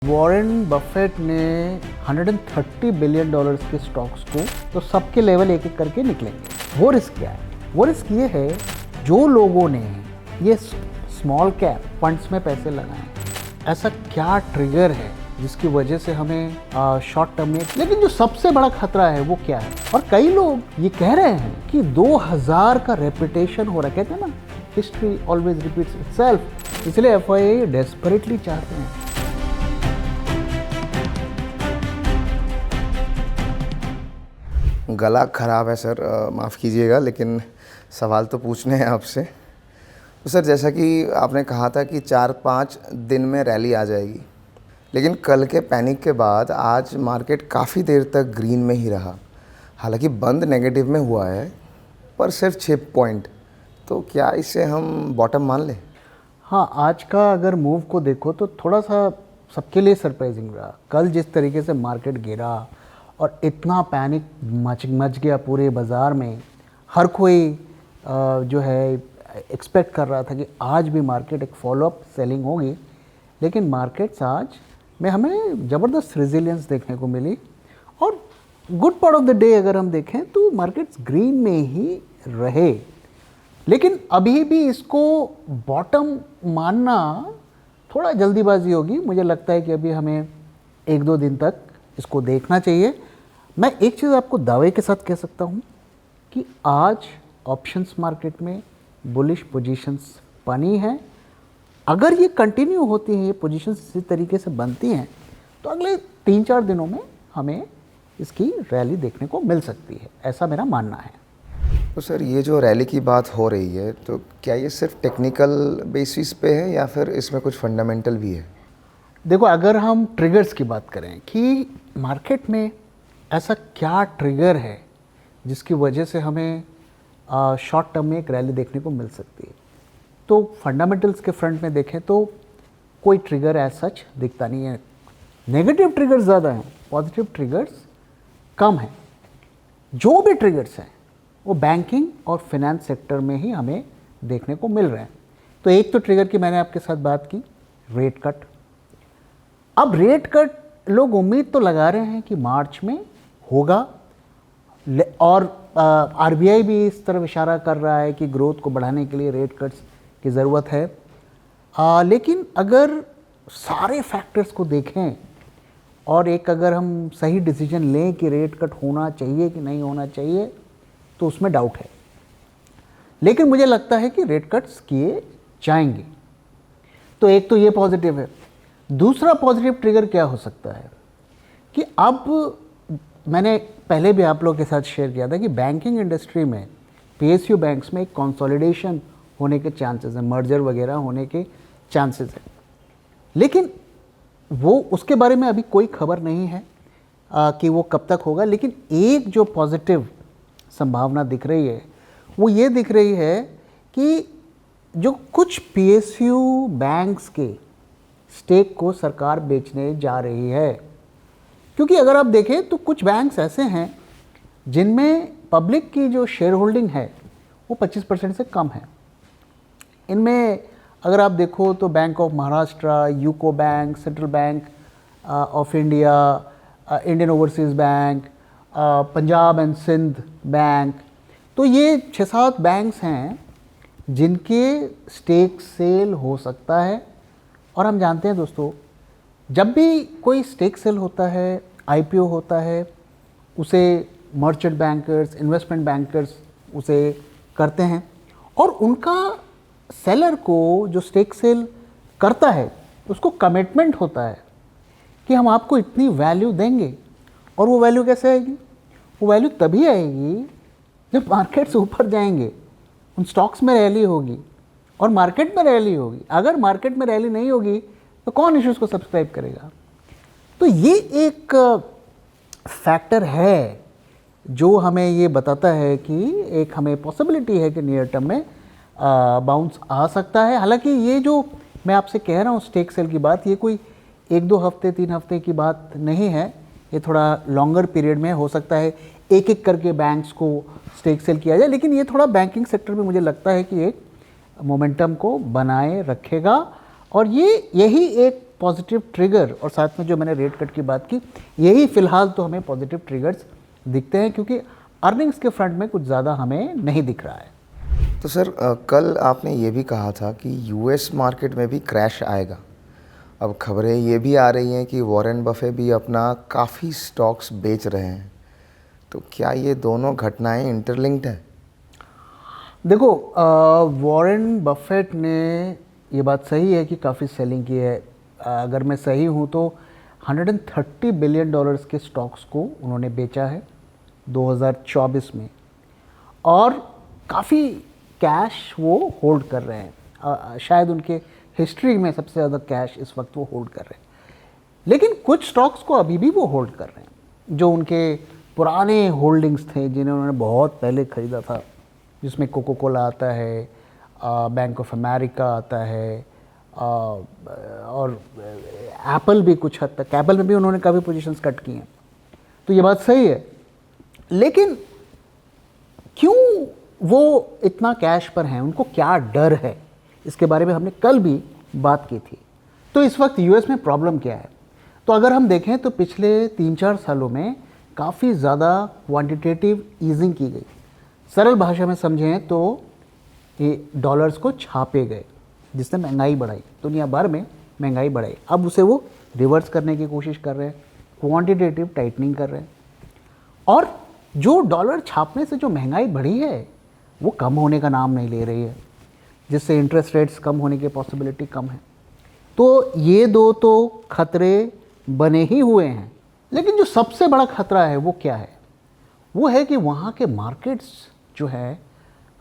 Warren Buffett ने 130 billion dollars के stocks को तो सबके लेवल एक एक करके निकलेंगे। वो रिस्क क्या है? वो रिस्क ये है जो लोगों ने ये स्मॉल कैप फंड्स में पैसे लगाए, ऐसा क्या ट्रिगर है जिसकी वजह से हमें शॉर्ट टर्म में, लेकिन जो सबसे बड़ा खतरा है वो क्या है? और कई लोग ये कह रहे हैं कि 2000 का रेपुटेशन हो रहा है, कहते हैं ना हिस्ट्री ऑलवेज रिपीट्स इटसेल्फ, इसलिए एफआईआई डेस्परेटली चाहते हैं। गला ख़राब है सर, माफ़ कीजिएगा, लेकिन सवाल तो पूछने हैं आपसे। तो सर, जैसा कि आपने कहा था कि 4-5 दिन में रैली आ जाएगी, लेकिन कल के पैनिक के बाद आज मार्केट काफ़ी देर तक ग्रीन में ही रहा। हालांकि बंद नेगेटिव में हुआ है, पर सिर्फ 6 पॉइंट। तो क्या इसे हम बॉटम मान लें? हाँ, आज का अगर मूव को देखो तो थोड़ा सा सबके लिए सरप्राइजिंग रहा। कल जिस तरीके से मार्केट गिरा और इतना पैनिक मच गया पूरे बाज़ार में, हर कोई जो है एक्सपेक्ट कर रहा था कि आज भी मार्केट एक फॉलोअप सेलिंग होगी, लेकिन मार्केट्स आज में हमें ज़बरदस्त रेजिलियंस देखने को मिली। और good part of the day अगर हम देखें तो मार्केट्स ग्रीन में ही रहे, लेकिन अभी भी इसको बॉटम मानना थोड़ा जल्दीबाजी होगी। मुझे लगता है कि अभी हमें 1-2 दिन तक इसको देखना चाहिए। मैं एक चीज़ आपको दावे के साथ कह सकता हूँ कि आज ऑप्शंस मार्केट में बुलिश पोजीशंस बनी हैं। अगर ये कंटिन्यू होती हैं, ये पोजीशंस इसी तरीके से बनती हैं, तो अगले 3-4 दिनों में हमें इसकी रैली देखने को मिल सकती है, ऐसा मेरा मानना है। तो सर, ये जो रैली की बात हो रही है, तो क्या ये सिर्फ टेक्निकल बेसिस पे है या फिर इसमें कुछ फंडामेंटल भी है? देखो, अगर हम ट्रिगर्स की बात करें कि मार्केट में ऐसा क्या ट्रिगर है जिसकी वजह से हमें शॉर्ट टर्म में एक रैली देखने को मिल सकती है, तो फंडामेंटल्स के फ्रंट में देखें तो कोई ट्रिगर एज सच दिखता नहीं है। नेगेटिव ट्रिगर्स ज़्यादा हैं, पॉजिटिव ट्रिगर्स कम हैं। जो भी ट्रिगर्स हैं वो बैंकिंग और फिनेंस सेक्टर में ही हमें देखने को मिल रहे हैं। तो एक तो ट्रिगर की मैंने आपके साथ बात की, रेट कट। अब रेट कट लोग उम्मीद तो लगा रहे हैं कि मार्च में होगा, और आरबीआई भी इस तरफ इशारा कर रहा है कि ग्रोथ को बढ़ाने के लिए रेट कट्स की ज़रूरत है। लेकिन अगर सारे फैक्टर्स को देखें और एक अगर हम सही डिसीजन लें कि रेट कट होना चाहिए कि नहीं होना चाहिए, तो उसमें डाउट है। लेकिन मुझे लगता है कि रेट कट्स किए जाएंगे। तो एक तो ये पॉजिटिव है। दूसरा पॉजिटिव ट्रिगर क्या हो सकता है कि अब मैंने पहले भी आप लोगों के साथ शेयर किया था कि बैंकिंग इंडस्ट्री में पीएसयू बैंक्स में एक कंसोलिडेशन होने के चांसेस हैं, मर्जर वगैरह होने के चांसेस हैं, लेकिन वो उसके बारे में अभी कोई खबर नहीं है कि वो कब तक होगा। लेकिन एक जो पॉजिटिव संभावना दिख रही है वो ये दिख रही है कि जो कुछ पीएसयू बैंक्स के स्टेक को सरकार बेचने जा रही है। क्योंकि अगर आप देखें तो कुछ बैंक्स ऐसे हैं जिनमें पब्लिक की जो शेयर होल्डिंग है वो 25% से कम है। इनमें अगर आप देखो तो bank of Maharashtra, UCO bank, central bank of India, Indian overseas bank, Punjab and Sindh bank, तो ये 6-7 बैंक्स हैं जिनके स्टेक सेल हो सकता है। और हम जानते हैं दोस्तों, जब भी कोई स्टेक सेल होता है, आईपीओ होता है, उसे मर्चेंट बैंकर्स, इन्वेस्टमेंट बैंकर्स उसे करते हैं, और उनका सेलर को जो स्टेक सेल करता है उसको कमिटमेंट होता है कि हम आपको इतनी वैल्यू देंगे। और वो वैल्यू कैसे आएगी? वो वैल्यू तभी आएगी जब मार्केट्स ऊपर जाएंगे, उन स्टॉक्स में रैली होगी और मार्केट में रैली होगी। अगर मार्केट में रैली नहीं होगी तो कौन इश्यूज़ को सब्सक्राइब करेगा? तो ये एक फैक्टर है जो हमें ये बताता है कि एक हमें पॉसिबिलिटी है कि नियर टर्म में बाउंस आ सकता है। हालांकि ये जो मैं आपसे कह रहा हूँ स्टेक सेल की बात, ये कोई 1-2 हफ्ते 3 हफ्ते की बात नहीं है, ये थोड़ा लॉन्गर पीरियड में हो सकता है। एक एक करके बैंक्स को स्टेक सेल किया जाए, लेकिन ये थोड़ा बैंकिंग सेक्टर में मुझे लगता है कि एक मोमेंटम को बनाए रखेगा। और यही एक पॉजिटिव ट्रिगर और साथ में जो मैंने रेट कट की बात की, यही फिलहाल तो हमें पॉजिटिव ट्रिगर्स दिखते हैं, क्योंकि अर्निंग्स के फ्रंट में कुछ ज़्यादा हमें नहीं दिख रहा है। तो सर कल आपने ये भी कहा था कि यूएस मार्केट में भी क्रैश आएगा। अब खबरें ये भी आ रही हैं कि वॉरेन बफे भी अपना काफ़ी स्टॉक्स बेच रहे हैं, तो क्या ये दोनों घटनाएं इंटरलिंक्ड हैं? देखो, वॉरेन बफेट ने ये बात सही है कि काफ़ी सेलिंग की है। अगर मैं सही हूँ तो $130 बिलियन के स्टॉक्स को उन्होंने बेचा है 2024 में, और काफ़ी कैश वो होल्ड कर रहे हैं। शायद उनके हिस्ट्री में सबसे ज़्यादा कैश इस वक्त वो होल्ड कर रहे हैं। लेकिन कुछ स्टॉक्स को अभी भी वो होल्ड कर रहे हैं, जो उनके पुराने होल्डिंग्स थे जिन्हें उन्होंने बहुत पहले ख़रीदा था, जिसमें कोको कोला आता है, बैंक ऑफ अमेरिका आता है, और एप्पल भी कुछ हद तक, एप्पल में भी उन्होंने काफ़ी पोजीशंस कट की हैं। तो ये बात सही है, लेकिन क्यों वो इतना कैश पर हैं, उनको क्या डर है, इसके बारे में हमने कल भी बात की थी। तो इस वक्त यूएस में प्रॉब्लम क्या है? तो अगर हम देखें तो पिछले 3-4 सालों में काफ़ी ज़्यादा क्वांटिटेटिव ईजिंग की गई। सरल भाषा में समझें तो ये डॉलर्स को छापे गए, जिसने महंगाई बढ़ाई, दुनिया भर में महंगाई बढ़ाई। अब उसे वो रिवर्स करने की कोशिश कर रहे हैं, क्वांटिटेटिव टाइटनिंग कर रहे हैं, और जो डॉलर छापने से जो महंगाई बढ़ी है वो कम होने का नाम नहीं ले रही है, जिससे इंटरेस्ट रेट्स कम होने की पॉसिबिलिटी कम है। तो ये दो तो खतरे बने ही हुए हैं। लेकिन जो सबसे बड़ा खतरा है वो क्या है? वो है कि वहाँ के मार्केट्स जो है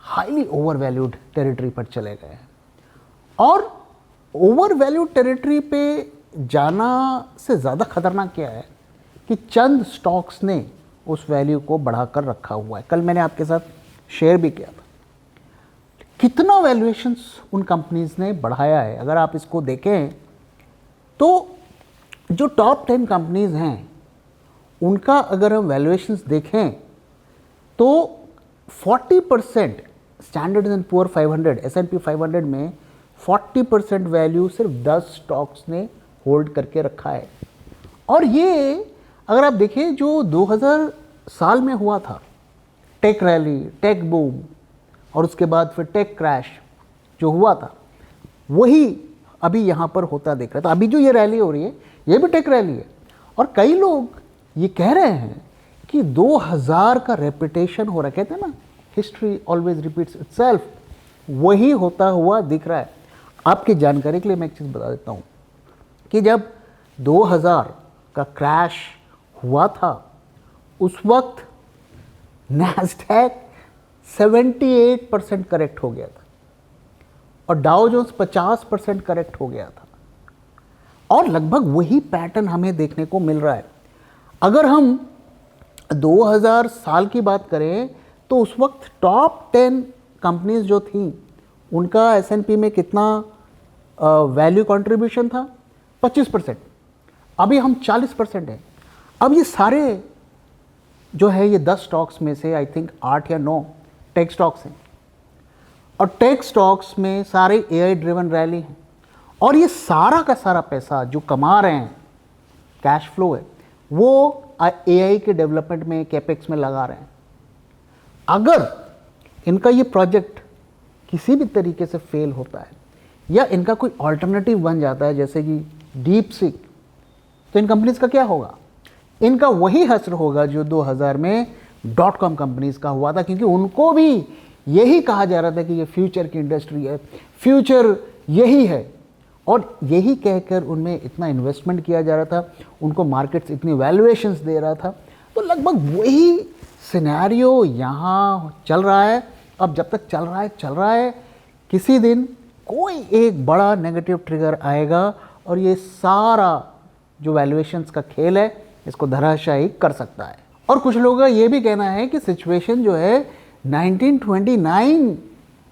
हाईली ओवर वैल्यूड टेरिटरी पर चले गए हैं, और ओवर वैल्यूड टेरिटरी पे जाना से ज़्यादा खतरनाक क्या है कि चंद स्टॉक्स ने उस वैल्यू को बढ़ाकर रखा हुआ है। कल मैंने आपके साथ शेयर भी किया था कितना वैल्यूएशंस उन कंपनीज ने बढ़ाया है। अगर आप इसको देखें तो जो टॉप 10 कंपनीज हैं उनका अगर हम वैल्यूएशंस देखें तो 40% स्टैंडर्ड एंड पुअर 500, S&P 500 में 40% वैल्यू सिर्फ 10 स्टॉक्स ने होल्ड करके रखा है। और ये अगर आप देखें जो 2000 साल में हुआ था, टेक रैली, टेक बूम, और उसके बाद फिर टेक क्रैश जो हुआ था, वही अभी यहाँ पर होता दिख रहा है। तो अभी जो ये रैली हो रही है ये भी टेक रैली है, और कई लोग ये कह रहे हैं कि 2000 का रेपुटेशन हो रहा है, कहते हैं ना हिस्ट्री ऑलवेज रिपीट्स इटसेल्फ, वही होता हुआ दिख रहा है। आपकी जानकारी के लिए मैं एक चीज़ बता देता हूँ कि जब 2000 का क्रैश हुआ था उस वक्त नैस्डैक 78% करेक्ट हो गया था, और डाउ जोन्स 50% करेक्ट हो गया था, और लगभग वही पैटर्न हमें देखने को मिल रहा है। अगर हम 2000 साल की बात करें तो उस वक्त टॉप 10 कंपनीज जो थी उनका S&P में कितना वैल्यू कंट्रीब्यूशन था? 25%। अभी हम 40% हैं। अब ये सारे जो है ये 10 स्टॉक्स में से आई थिंक 8 या 9 टेक स्टॉक्स हैं, और टेक स्टॉक्स में सारे AI ड्रिवन रैली हैं, और ये सारा का सारा पैसा जो कमा रहे हैं, कैश फ्लो है, वो AI के डेवलपमेंट में, कैपेक्स में लगा रहे हैं। अगर इनका ये प्रोजेक्ट किसी भी तरीके से फेल होता है या इनका कोई ऑल्टरनेटिव बन जाता है जैसे कि डीप सीक, तो इन कंपनीज का क्या होगा? इनका वही हश्र होगा जो 2000 में .com कंपनीज का हुआ था, क्योंकि उनको भी यही कहा जा रहा था कि ये फ्यूचर की इंडस्ट्री है, फ्यूचर यही है, और यही कहकर उनमें इतना इन्वेस्टमेंट किया जा रहा था, उनको मार्केट्स इतनी वैल्यूएशंस दे रहा था। तो लगभग वही सिनेरियो यहाँ चल रहा है। अब जब तक चल रहा है, किसी दिन कोई एक बड़ा नेगेटिव ट्रिगर आएगा और ये सारा जो वैल्यूएशंस का खेल है इसको धराशायी कर सकता है। और कुछ लोगों का ये भी कहना है कि सिचुएशन जो है 1929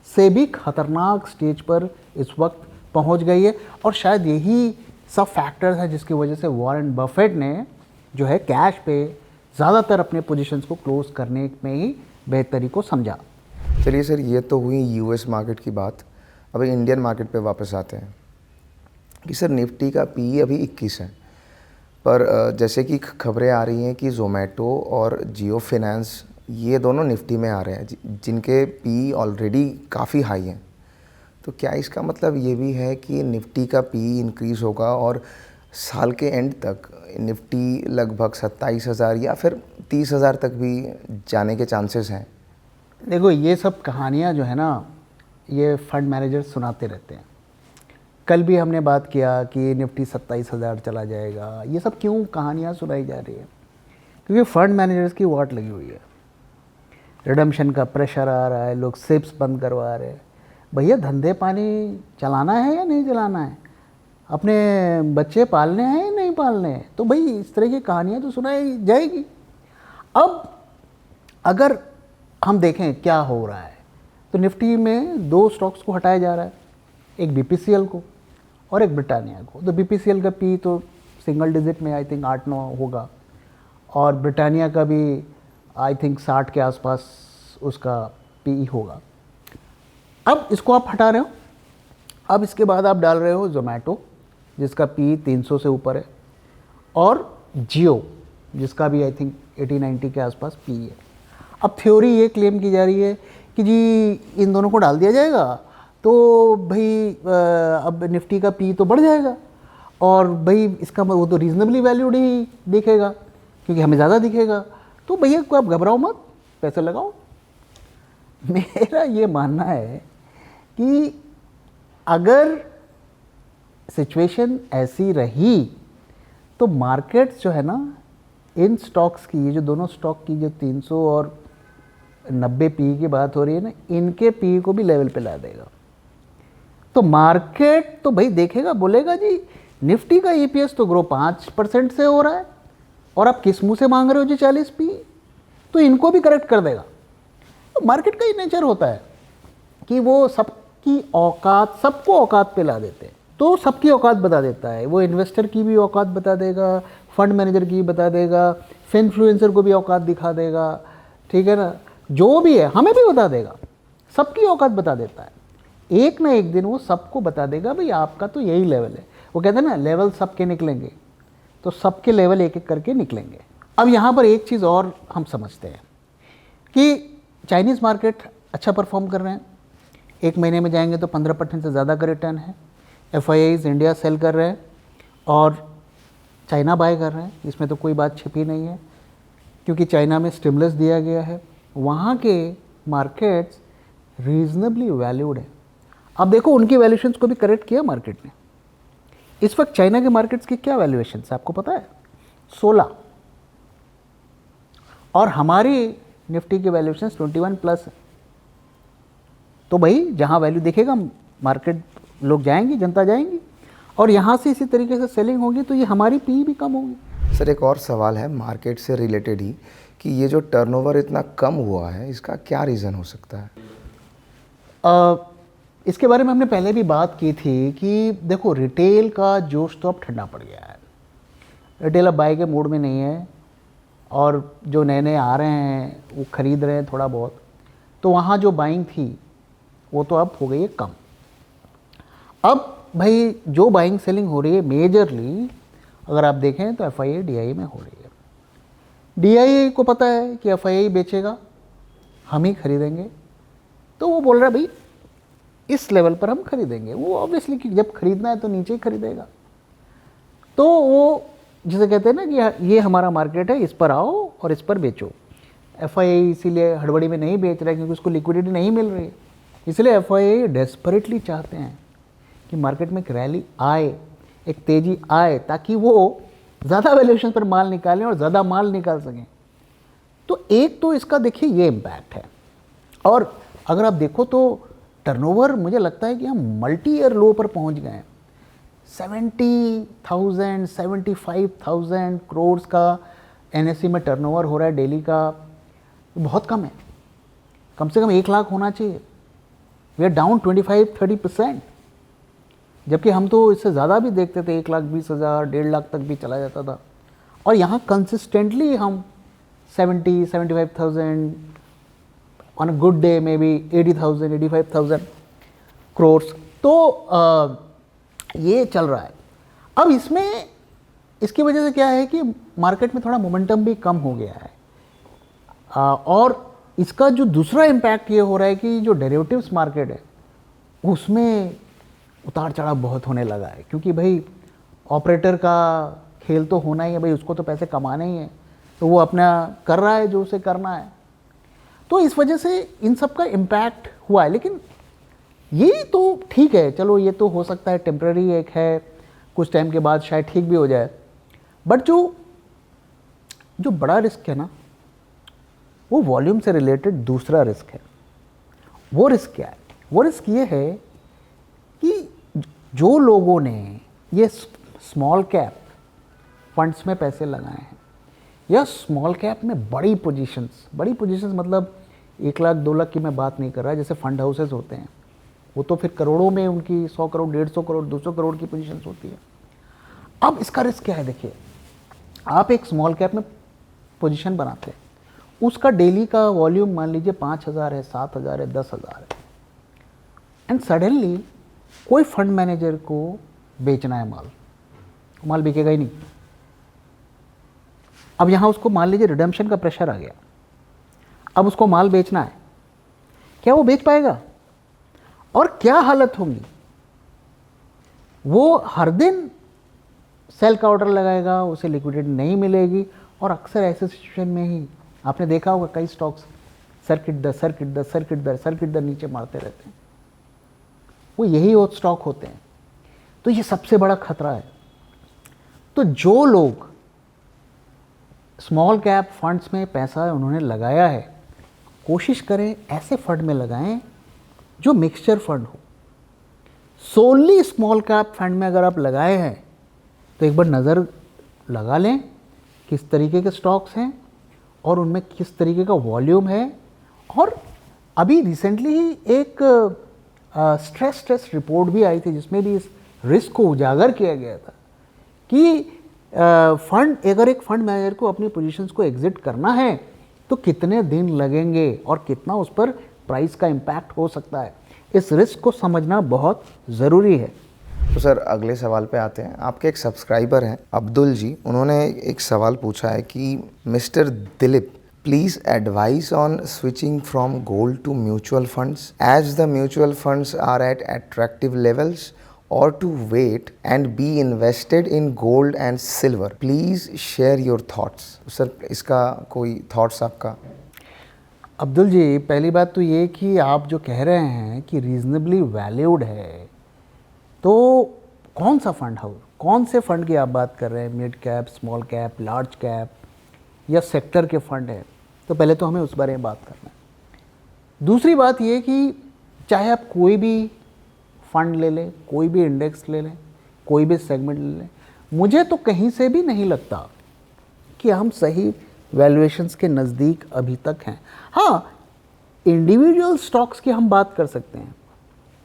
से भी खतरनाक स्टेज पर इस वक्त पहुंच गई है, और शायद यही सब फैक्टर्स है जिसकी वजह से वॉरेन बफेट ने जो है कैश पे ज़्यादातर अपने पोजीशंस को क्लोज करने में ही बेहतरी को समझा। चलिए सर, ये तो हुई यूएस मार्केट की बात। अब इंडियन मार्केट पे वापस आते हैं। कि सर निफ्टी का पी अभी 21 है, पर जैसे कि खबरें आ रही हैं कि ज़ोमैटो और जियो फाइनेंस ये दोनों निफ्टी में आ रहे हैं जिनके पी ऑलरेडी काफ़ी हाई हैं। तो क्या इसका मतलब ये भी है कि निफ्टी का पी इंक्रीज़ होगा और साल के एंड तक निफ्टी लगभग 27,000 या फिर 30,000 तक भी जाने के चांसेस हैं? देखो, ये सब कहानियाँ जो है ना, ये फंड मैनेजर सुनाते रहते हैं। कल भी हमने बात किया कि निफ्टी 27,000 चला जाएगा। ये सब क्यों कहानियाँ सुनाई जा रही है? क्योंकि फंड मैनेजर्स की वाट लगी हुई है, रिडम्पशन का प्रेशर आ रहा है, लोग सिप्स बंद करवा रहे हैं। भैया, धंधे पानी चलाना है या नहीं चलाना है? अपने बच्चे पालने हैं या नहीं पालने हैं? तो भाई इस तरह की कहानियाँ तो सुनाई जाएगी। अब अगर हम देखें क्या हो रहा है, तो निफ्टी में 2 स्टॉक्स को हटाया जा रहा है, एक बीपीसीएल को और एक ब्रिटानिया को। तो बीपीसीएल का पी तो सिंगल डिजिट में आई थिंक 8-9 होगा, और ब्रिटानिया का भी आई थिंक 60 के आसपास उसका पी होगा। अब इसको आप हटा रहे हो। अब इसके बाद आप डाल रहे हो ज़ोमैटो, जिसका पी 300 से ऊपर है, और जियो, जिसका भी आई थिंक 80-90 के आसपास पी है। अब थ्योरी ये क्लेम की जा रही है कि जी इन दोनों को डाल दिया जाएगा तो भाई अब निफ्टी का पी तो बढ़ जाएगा, और भाई इसका वो तो रीजनेबली वैल्यूड ही दिखेगा क्योंकि हमें ज़्यादा दिखेगा। तो भैया को आप घबराओ मत, पैसे लगाओ। मेरा ये मानना है कि अगर सिचुएशन ऐसी रही तो मार्केट्स जो है ना, इन स्टॉक्स की, ये जो दोनों स्टॉक की जो 300 और 90 पी की बात हो रही है ना, इनके पी को भी लेवल पे ला देगा। तो मार्केट तो भाई देखेगा, बोलेगा जी निफ्टी का ईपीएस तो ग्रो 5% से हो रहा है और आप किस मुंह से मांग रहे हो जी 40 पी, तो इनको भी करेक्ट कर देगा। तो मार्केट का ही नेचर होता है कि वो सबकी औकात, सबको औकात पे ला देते हैं। तो सबकी औकात बता देता है वो, इन्वेस्टर की भी औकात बता देगा, फंड मैनेजर की भी बता देगा, फिनफ्लुएंसर को भी औकात दिखा देगा, ठीक है ना, जो भी है हमें भी बता देगा, सबकी औकात बता देता है। एक ना एक दिन वो सबको बता देगा भाई आपका तो यही लेवल है। वो कहते हैं ना, लेवल सबके निकलेंगे, तो सबके लेवल एक एक करके निकलेंगे। अब यहाँ पर एक चीज़ और हम समझते हैं कि चाइनीज़ मार्केट अच्छा परफॉर्म कर रहे हैं, 1 महीने में जाएंगे तो 15% से ज़्यादा का रिटर्न है। FIIs इंडिया सेल कर रहे हैं और चाइना बाय कर रहे हैं, इसमें तो कोई बात छिपी नहीं है, क्योंकि चाइना में स्टिमुलस दिया गया है। वहाँ के मार्केट्स रीजनेबली वैल्यूड है। अब देखो, उनकी वैल्यूएशंस को भी करेक्ट किया मार्केट ने। इस वक्त चाइना के मार्केट्स की क्या वैल्यूएशन है आपको पता है? 16, और हमारी निफ्टी की वैल्यूएशन 21+ है। तो भाई जहाँ वैल्यू दिखेगा मार्केट, लोग जाएंगे, जनता जाएंगी, और यहाँ से इसी तरीके से सेलिंग होगी तो ये हमारी पी भी कम होगी। सर एक और सवाल है मार्केट से रिलेटेड ही, कि ये जो टर्नओवर इतना कम हुआ है, इसका क्या रीज़न हो सकता है? इसके बारे में हमने पहले भी बात की थी कि देखो, रिटेल का जोश तो अब ठंडा पड़ गया है। रिटेल अब बाय के मूड में नहीं है, और जो नए नए आ रहे हैं वो ख़रीद रहे हैं थोड़ा बहुत, तो वहाँ जो बाइंग थी वो तो अब हो गई है कम। अब भाई जो बाइंग सेलिंग हो रही है मेजरली, अगर आप देखें तो FII DII में हो रही है। DII को पता है कि FII बेचेगा, हम ही खरीदेंगे, तो वो बोल रहा है भाई इस लेवल पर हम खरीदेंगे। वो ऑब्वियसली कि जब खरीदना है तो नीचे ही खरीदेगा। तो वो जिसे कहते हैं ना कि ये हमारा मार्केट है, इस पर आओ और इस पर बेचो। FII इसीलिए हड़बड़ी में नहीं बेच रहा है क्योंकि उसको लिक्विडिटी नहीं मिल रही है। इसलिए FII डेस्परेटली चाहते हैं कि मार्केट में एक रैली आए, एक तेज़ी आए, ताकि वो ज़्यादा वैल्यूएशन पर माल निकालें और ज़्यादा माल निकाल सकें। तो एक तो इसका देखिए ये इम्पैक्ट है। और अगर आप देखो तो टर्नओवर मुझे लगता है कि हम मल्टी ईयर लो पर पहुंच गए हैं। 70,000 75,000 करोड़ का NSE में टर्नओवर हो रहा है डेली का, बहुत कम है। कम से कम 1 लाख होना चाहिए। वी आर डाउन 25-30%, जबकि हम तो इससे ज़्यादा भी देखते थे, 1,20,000 1.5 लाख तक भी चला जाता था। और यहाँ कंसिस्टेंटली हम 70-75,000, on a good day may be 80,000 85,000 crore. तो ये चल रहा है। अब इसमें इसकी वजह से क्या है कि मार्केट में थोड़ा मोमेंटम भी कम हो गया है। और इसका जो दूसरा इम्पैक्ट ये हो रहा है कि जो डेरिवेटिव्स मार्केट है उसमें उतार चढ़ाव बहुत होने लगा है, क्योंकि भाई ऑपरेटर का खेल तो होना ही है, भाई उसको तो पैसे कमाने ही है, तो वो अपना कर रहा है जो उसे करना है। तो इस वजह से इन सब का इम्पैक्ट हुआ है। लेकिन ये तो ठीक है, चलो ये तो हो सकता है टेम्पररी एक है, कुछ टाइम के बाद शायद ठीक भी हो जाए। बट जो बड़ा रिस्क है ना, वो वॉल्यूम से रिलेटेड दूसरा रिस्क है। वो रिस्क क्या है? वो रिस्क ये है कि जो लोगों ने ये स्मॉल कैप फंड्स में पैसे लगाए हैं या स्मॉल कैप में बड़ी पोजीशंस मतलब 1 लाख 2 लाख की मैं बात नहीं कर रहा, जैसे फंड हाउसेस होते हैं वो तो फिर करोड़ों में उनकी 100 करोड़ 150 करोड़ 200 करोड़ की पोजीशंस होती है। अब इसका रिस्क क्या है? देखिए, आप एक स्मॉल कैप में पोजीशन बनाते हैं, उसका डेली का वॉल्यूम मान लीजिए 5,000 है, 7,000 है, 10,000 है, एंड सडनली कोई फंड मैनेजर को बेचना है माल बिकेगा ही नहीं। अब यहाँ उसको मान लीजिए रिडेम्पशन का प्रेशर आ गया, अब उसको माल बेचना है, क्या वो बेच पाएगा? और क्या हालत होंगी? वो हर दिन सेल का ऑर्डर लगाएगा, उसे लिक्विडिटी नहीं मिलेगी, और अक्सर ऐसे सिचुएशन में ही आपने देखा होगा कई स्टॉक्स सर्किट दर नीचे मारते रहते हैं, वो यही वो स्टॉक होते हैं। तो ये सबसे बड़ा खतरा है। तो जो लोग स्मॉल कैप फंड्स में पैसा उन्होंने लगाया है, कोशिश करें ऐसे फंड में लगाएं जो मिक्सचर फंड हो। सोनली स्मॉल कैप फंड में अगर आप लगाए हैं तो एक बार नज़र लगा लें किस तरीके के स्टॉक्स हैं और उनमें किस तरीके का वॉल्यूम है। और अभी रिसेंटली ही एक स्ट्रेस टेस्ट रिपोर्ट भी आई थी जिसमें भी इस रिस्क को उजागर किया गया था कि अगर एक फंड मैनेजर को अपनी पोजीशंस को एग्जिट करना है तो कितने दिन लगेंगे और कितना उस पर प्राइस का इम्पैक्ट हो सकता है। इस रिस्क को समझना बहुत ज़रूरी है। तो सर अगले सवाल पे आते हैं। आपके एक सब्सक्राइबर हैं अब्दुल जी, उन्होंने एक सवाल पूछा है कि mister Dilip please advise on switching from gold to mutual funds as the mutual funds are at attractive levels और to wait and be invested in gold and silver. Please share your thoughts. Sir इसका कोई thoughts आपका? अब्दुल जी, पहली बात तो ये कि आप जो कह रहे हैं कि रीजनेबली वैल्यूड है, तो कौन सा फंड हाउस, कौन से फंड की आप बात कर रहे हैं? Mid cap, small cap, large cap या सेक्टर के फंड है? तो पहले तो हमें उस बारे में बात करना है। दूसरी बात ये कि चाहे आप कोई भी फंड ले लें, कोई भी इंडेक्स ले लें, कोई भी सेगमेंट ले लें, मुझे तो कहीं से भी नहीं लगता कि हम सही वैल्यूएशंस के नज़दीक अभी तक हैं। हाँ, इंडिविजुअल स्टॉक्स की हम बात कर सकते हैं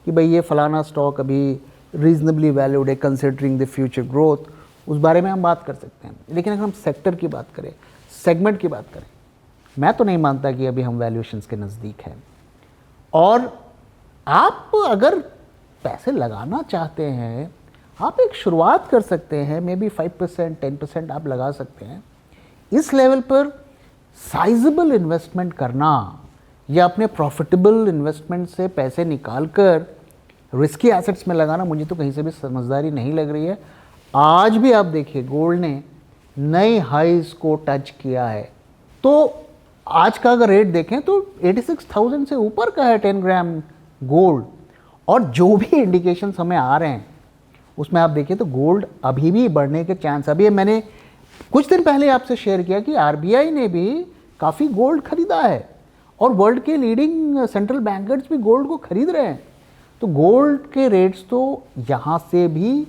कि भाई ये फलाना स्टॉक अभी रीजनेबली वैल्यूड है कंसिडरिंग द फ्यूचर ग्रोथ, उस बारे में हम बात कर सकते हैं। लेकिन अगर हम सेक्टर की बात करें, सेगमेंट की बात करें, मैं तो नहीं मानता कि अभी हम वैल्यूएशंस के नज़दीक हैं। और आप अगर पैसे लगाना चाहते हैं, आप एक शुरुआत कर सकते हैं, मे बी 5% 10% आप लगा सकते हैं। इस लेवल पर साइजेबल इन्वेस्टमेंट करना या अपने प्रॉफिटेबल इन्वेस्टमेंट से पैसे निकालकर रिस्की एसेट्स में लगाना मुझे तो कहीं से भी समझदारी नहीं लग रही है। आज भी आप देखिए गोल्ड ने नई हाइज को टच किया है, तो आज का अगर रेट देखें तो 86,000 से ऊपर का है 10 ग्राम गोल्ड। और जो भी इंडिकेशंस हमें आ रहे हैं उसमें आप देखिए तो गोल्ड अभी भी बढ़ने के चांस। अभी मैंने कुछ दिन पहले आपसे शेयर किया कि आरबीआई ने भी काफ़ी गोल्ड खरीदा है और वर्ल्ड के लीडिंग सेंट्रल बैंकर्स भी गोल्ड को खरीद रहे हैं। तो गोल्ड के रेट्स तो यहाँ से भी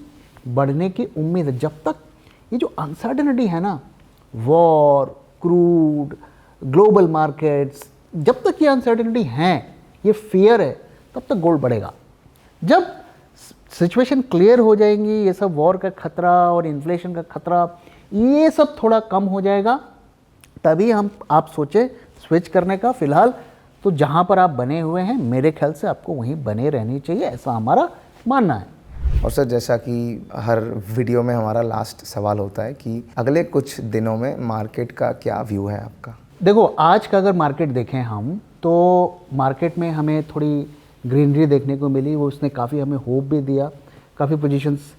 बढ़ने की उम्मीद है। जब तक ये जो अनसर्टेनिटी है ना, वॉर, क्रूड, ग्लोबल मार्केट्स, जब तक ये अनसर्टेनिटी है, ये फियर है, तब तक गोल्ड बढ़ेगा। जब सिचुएशन क्लियर हो जाएंगी, ये सब वॉर का खतरा और इन्फ्लेशन का खतरा ये सब थोड़ा कम हो जाएगा, तभी आप सोचें स्विच करने का। फिलहाल तो जहाँ पर आप बने हुए हैं मेरे ख्याल से आपको वहीं बने रहनी चाहिए, ऐसा हमारा मानना है। और सर जैसा कि हर वीडियो में हमारा लास्ट सवाल होता है कि अगले कुछ दिनों में मार्केट का क्या व्यू है आपका? देखो, आज का अगर मार्केट देखें हम, तो मार्केट में हमें थोड़ी ग्रीनरी देखने को मिली, वो उसने काफ़ी हमें होप भी दिया, काफ़ी पोजीशंस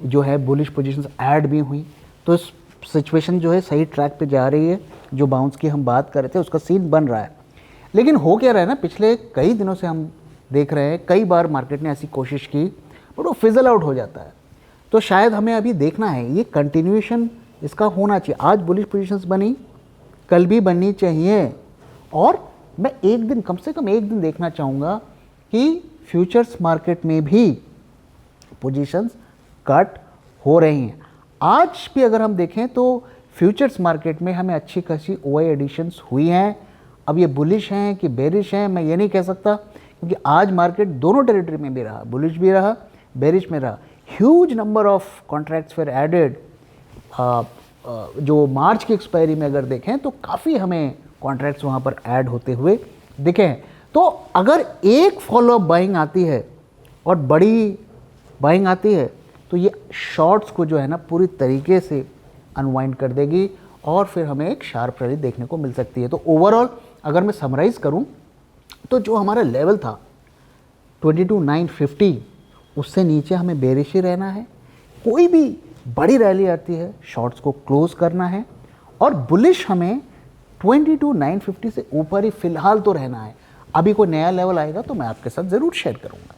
जो है बुलिश पोजीशंस ऐड भी हुई, तो इस सिचुएशन जो है सही ट्रैक पे जा रही है। जो बाउंस की हम बात कर रहे थे उसका सीन बन रहा है। लेकिन हो क्या रहा है ना, पिछले कई दिनों से हम देख रहे हैं, कई बार मार्केट ने ऐसी कोशिश की बट वो फिजल आउट हो जाता है। तो शायद हमें अभी देखना है, ये कंटिन्यूएशन इसका होना चाहिए। आज बुलिश पोजीशंस बनी, कल भी बननी चाहिए, और मैं एक दिन, कम से कम एक दिन देखना चाहूँगा कि फ्यूचर्स मार्केट में भी पोजीशंस कट हो रही हैं। आज भी अगर हम देखें तो फ्यूचर्स मार्केट में हमें अच्छी खासी ओआई एडिशंस हुई हैं। अब ये बुलिश हैं कि बेरिश हैं मैं ये नहीं कह सकता, क्योंकि आज मार्केट दोनों टेरिटरी में भी रहा, बुलिश भी रहा, बेरिश में रहा। Huge number of contracts were added. जो मार्च की एक्सपायरी में अगर देखें तो काफ़ी हमें कॉन्ट्रैक्ट्स वहाँ पर ऐड होते हुए दिखे हैं। तो अगर एक फॉलोअप बाइंग आती है और बड़ी बाइंग आती है तो ये शॉर्ट्स को जो है ना पूरी तरीके से अनवाइंड कर देगी और फिर हमें एक शार्प रैली देखने को मिल सकती है। तो ओवरऑल अगर मैं समराइज़ करूं तो जो हमारा लेवल था 22,950, उससे नीचे हमें बेरिश ही रहना है। कोई भी बड़ी रैली आती है शॉर्ट्स को क्लोज करना है, और बुलिश हमें 22,950 से ऊपर ही फिलहाल तो रहना है। अभी कोई नया लेवल आएगा तो मैं आपके साथ ज़रूर शेयर करूँगा।